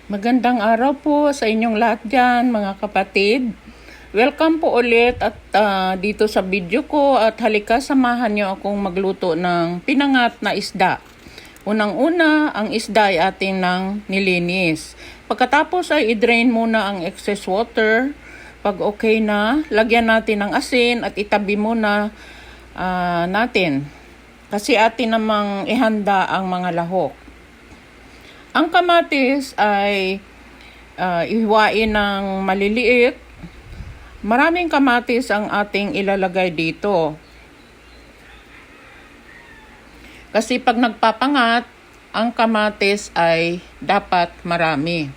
Magandang araw po sa inyong lahat dyan, mga kapatid. Welcome po ulit at dito sa video ko at halika samahan niyo akong magluto ng pinangat na isda. Unang-una, ang isda ay ating nang nilinis. Pagkatapos ay i-drain muna ang excess water. Pag okay na, lagyan natin ng asin at itabi muna natin. Kasi atin namang ihanda ang mga lahok. Ang kamatis ay ihiwain ng maliliit. Maraming kamatis ang ating ilalagay dito. Kasi pag nagpapangat, ang kamatis ay dapat marami.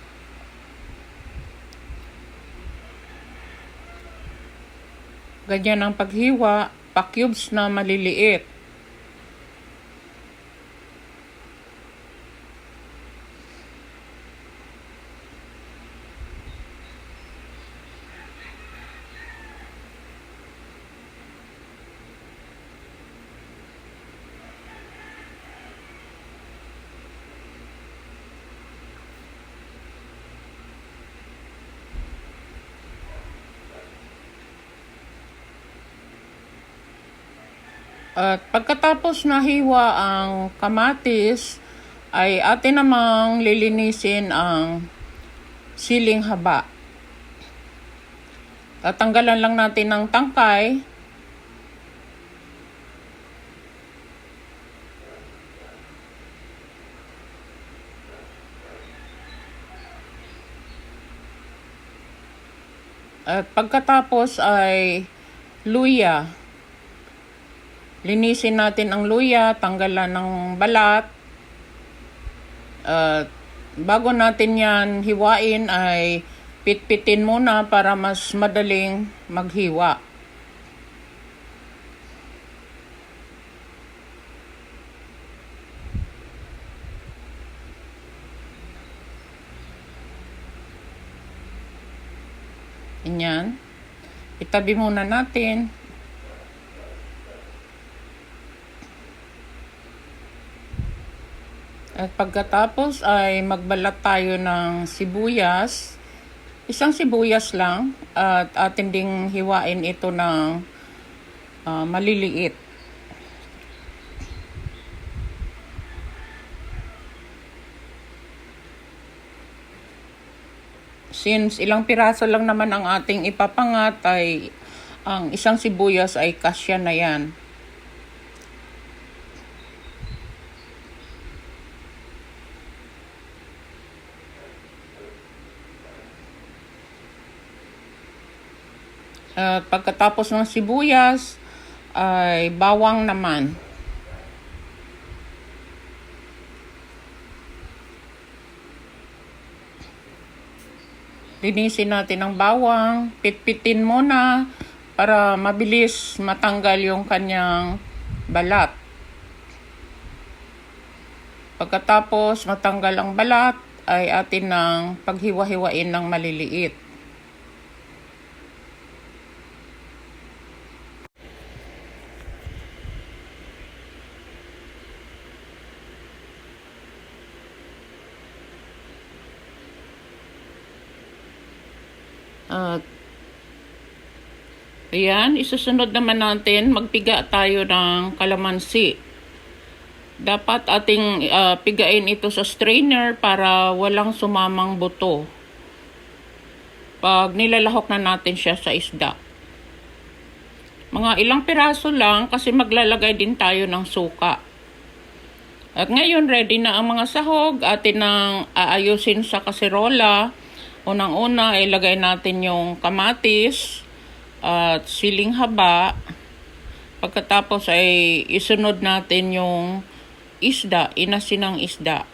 Ganyan ang paghiwa, pa-cubes na maliliit. At pagkatapos nahiwa ang kamatis, ay atin namang lilinisin ang siling haba. Tatanggalan lang natin ng tangkay. At pagkatapos ay luya. Linisin natin ang luya, tanggalan ng balat. Bago natin yan hiwain ay pitpitin muna para mas madaling maghiwa. Ganyan. Itabi muna natin. At pagkatapos ay magbalat tayo ng sibuyas. Isang sibuyas lang at atin ding hiwain ito ng maliliit. Since ilang piraso lang naman ang ating ipapangat ay ang isang sibuyas ay kasya na yan. At pagkatapos ng sibuyas ay bawang naman. Linisin natin ang bawang, pitpitin muna para mabilis matanggal yung kanyang balat. Pagkatapos matanggal ang balat ay atin ng paghiwa-hiwain ng maliliit. Ayan, isusunod naman natin, magpiga tayo ng kalamansi. Dapat ating pigain ito sa strainer para walang sumamang buto. Pag nilalahok na natin siya sa isda. Mga ilang piraso lang kasi maglalagay din tayo ng suka. At ngayon ready na ang mga sahog, atin nang aayusin sa kaserola. Unang-una, ilagay natin yung kamatis at siling haba. Pagkatapos ay isunod natin yung isda, inasin ng isda.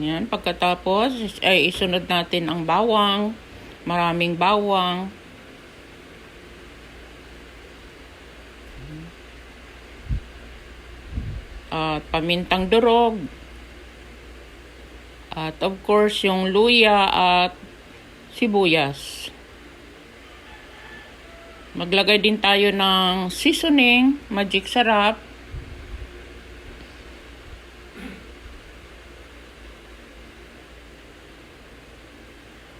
Yan, pagkatapos ay isunod natin ang bawang, maraming bawang. At pamintang durog. At of course, yung luya at sibuyas. Maglagay din tayo ng seasoning, Magic Sarap.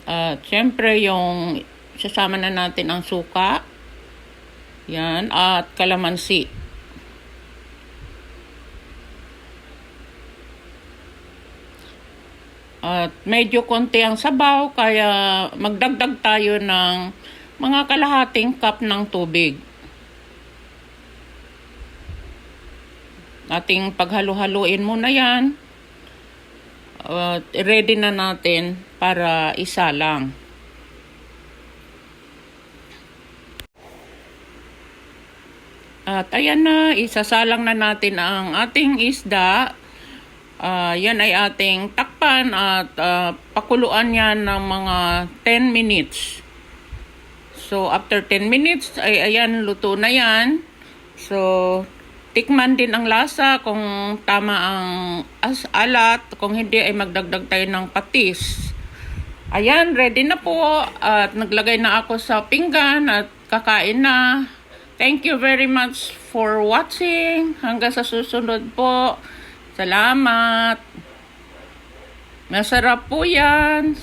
At syempre yung sasama na natin ang suka. Yan, at kalamansi. At medyo konti ang sabaw, kaya magdagdag tayo ng mga kalahating cup ng tubig. Ating paghalo-haluin muna yan. Ready na natin para isalang. At ayan na, isasalang na natin ang ating isda. Yan ay ating takpan at pakuluan yan ng mga 10 minutes. So, after 10 minutes, ay ayan, luto na yan. So, tikman din ang lasa kung tama ang alat. Kung hindi, ay magdagdag tayo ng patis. Ayan, ready na po. At naglagay na ako sa pinggan at kakain na. Thank you very much for watching. Hanggang sa susunod po. Salamat. Masarap po yan.